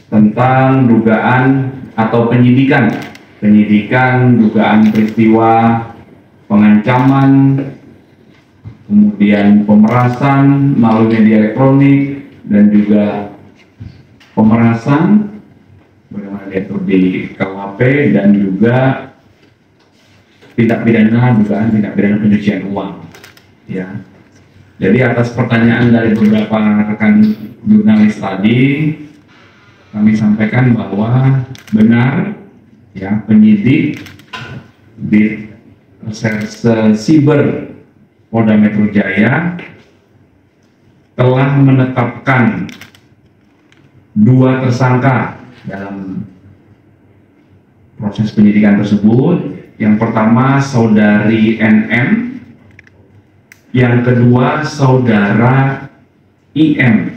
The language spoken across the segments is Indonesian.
tentang dugaan atau penyidikan dugaan peristiwa pengancaman, kemudian pemerasan melalui media elektronik, dan juga pemerasan bagaimana diatur di KUHP, dan juga dugaan tindak pidana pencucian uang. Ya. Jadi atas pertanyaan dari beberapa rekan jurnalis tadi, kami sampaikan bahwa benar ya, penyidik di Reserse Siber Polda Metro Jaya telah menetapkan 2 tersangka dalam proses penyidikan tersebut. Yang pertama saudari NM, yang kedua saudara IM.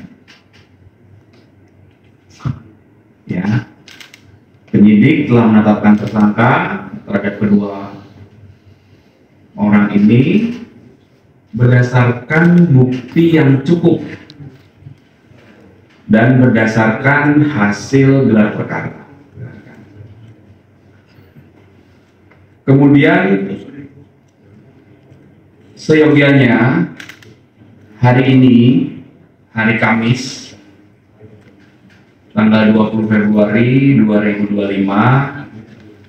Ya, penyidik telah menetapkan tersangka terhadap kedua orang ini berdasarkan bukti yang cukup dan berdasarkan hasil gelar perkara. Kemudian seyogianya hari ini, hari Kamis, tanggal 20 Februari 2025,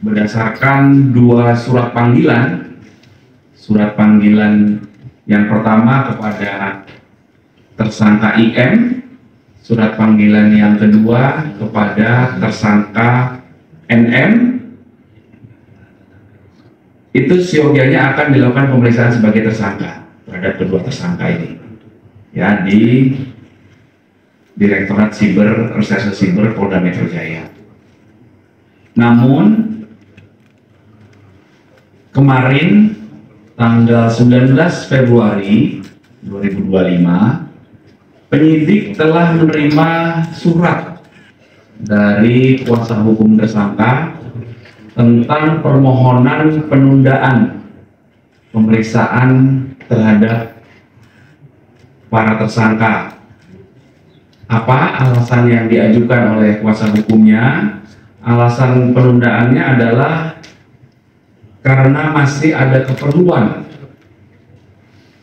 berdasarkan 2 surat panggilan. Surat panggilan yang pertama kepada tersangka IM, surat panggilan yang kedua kepada tersangka NM, itu seyogianya akan dilakukan pemeriksaan sebagai tersangka terhadap kedua tersangka ini, ya, di Direktorat Reserse Siber Polda Metro Jaya. Namun kemarin tanggal 19 Februari 2025, penyidik telah menerima surat dari kuasa hukum tersangka tentang permohonan penundaan pemeriksaan terhadap para tersangka. Apa alasan yang diajukan oleh kuasa hukumnya? Alasan penundaannya adalah karena masih ada keperluan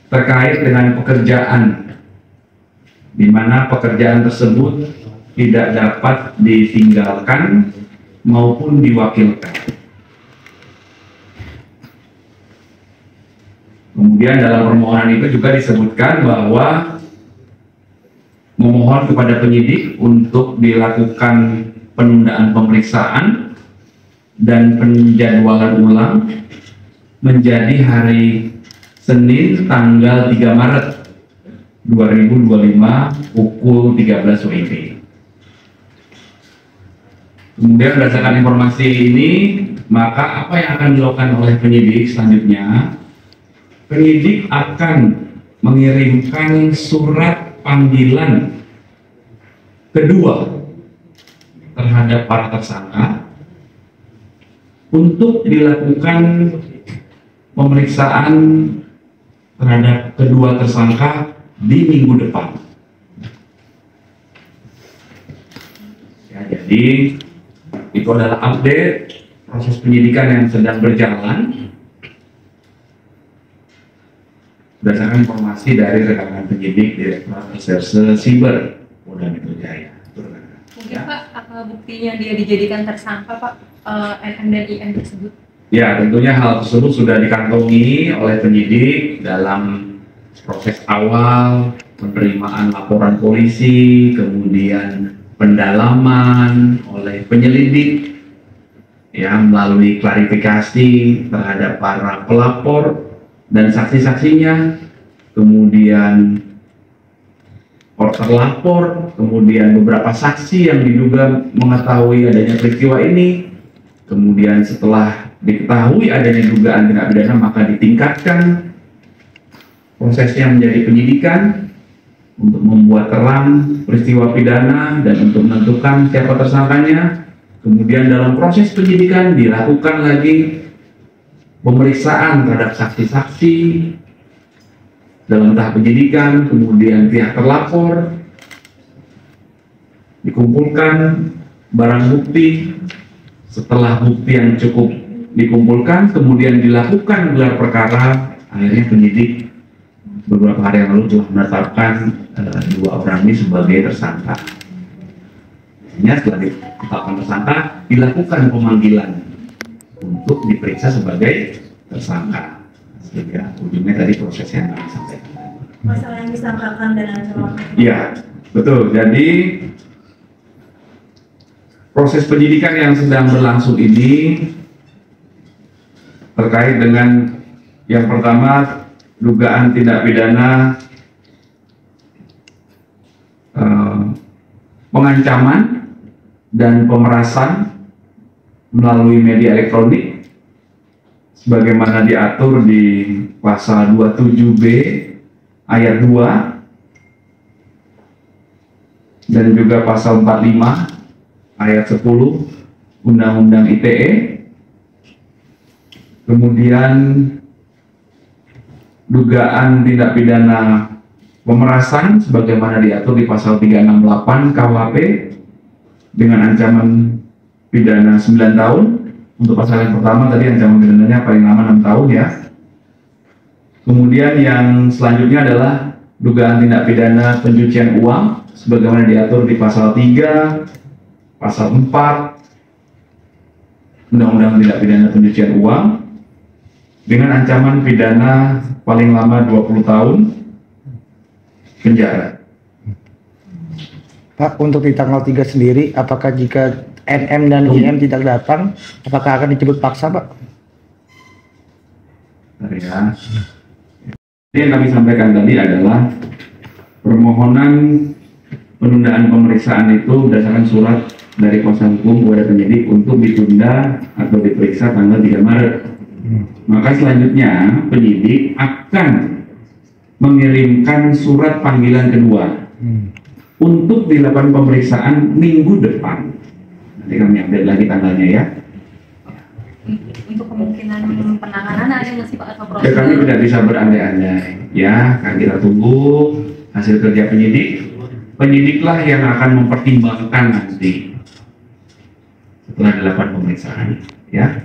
terkait dengan pekerjaan, di mana pekerjaan tersebut tidak dapat ditinggalkan maupun diwakilkan. Kemudian dalam permohonan itu juga disebutkan bahwa memohon kepada penyidik untuk dilakukan penundaan pemeriksaan dan penjadwalan ulang menjadi hari Senin tanggal 3 Maret 2025 pukul 13 WIB. Kemudian berdasarkan informasi ini, maka apa yang akan dilakukan oleh penyidik selanjutnya? Penyidik akan mengirimkan surat panggilan kedua terhadap para tersangka untuk dilakukan pemeriksaan terhadap kedua tersangka di minggu depan. Ya, jadi itu adalah update proses penyidikan yang sedang berjalan berdasarkan informasi dari rekan penyidik Direktorat Reserse Siber Polda Metro Jaya. Mungkin Pak, apa buktinya dia dijadikan tersangka Pak, NM dan IM tersebut? Ya, tentunya hal tersebut sudah dikantongi oleh penyidik dalam proses awal penerimaan laporan polisi, kemudian pendalaman oleh penyelidik, ya, melalui klarifikasi terhadap para pelapor dan saksi-saksinya, kemudian terlapor, kemudian beberapa saksi yang diduga mengetahui adanya peristiwa ini. Kemudian setelah diketahui adanya dugaan tindak pidana, maka ditingkatkan prosesnya menjadi penyidikan untuk membuat terang peristiwa pidana dan untuk menentukan siapa tersangkanya. Kemudian dalam proses penyidikan dilakukan lagi pemeriksaan terhadap saksi-saksi dalam tahap penyidikan, kemudian pihak terlapor, dikumpulkan barang bukti. Setelah bukti yang cukup dikumpulkan, kemudian dilakukan gelar perkara, akhirnya penyidik beberapa hari yang lalu telah menetapkan dua orang ini sebagai tersangka. Setelah ditetapkan tersangka, dilakukan pemanggilan untuk diperiksa sebagai tersangka. Sehingga ujungnya tadi proses yang kami sampaikan. Masalah yang disangkakan dan ancaman. Iya, betul. Jadi proses penyidikan yang sedang berlangsung ini terkait dengan yang pertama dugaan tindak pidana pengancaman dan pemerasan melalui media elektronik sebagaimana diatur di pasal 27B ayat 2 dan juga pasal 45 ayat 10 Undang-Undang ITE. Kemudian dugaan tindak pidana pemerasan sebagaimana diatur di pasal 368 KUHP dengan ancaman pidana 9 tahun. Untuk pasal yang pertama tadi ancaman pidananya paling lama 6 tahun ya. Kemudian yang selanjutnya adalah dugaan tindak pidana pencucian uang sebagaimana diatur di pasal 3, pasal 4 Undang-Undang Tindak Pidana Pencucian Uang dengan ancaman pidana paling lama 20 tahun penjara. Pak, untuk di tanggal 3 sendiri, apakah jika NM dan IM tidak datang, apakah akan dijemput paksa, Pak? Ya. Yang kami sampaikan tadi adalah permohonan penundaan pemeriksaan itu berdasarkan surat dari kuasa hukum kepada penyidik untuk ditunda atau diperiksa tanggal 3 Maret. Maka selanjutnya penyidik akan mengirimkan surat panggilan kedua untuk dilakukan pemeriksaan minggu depan. Nanti kami update lagi tanggalnya ya. Untuk kemungkinan penanganan ada nggak sih Pak atau Ya, kami prosedur? tidak bisa berandai-andai. Ya, kan kita tunggu hasil kerja penyidik. Penyidiklah yang akan mempertimbangkan nanti setelah dilakukan pemeriksaan. Ya.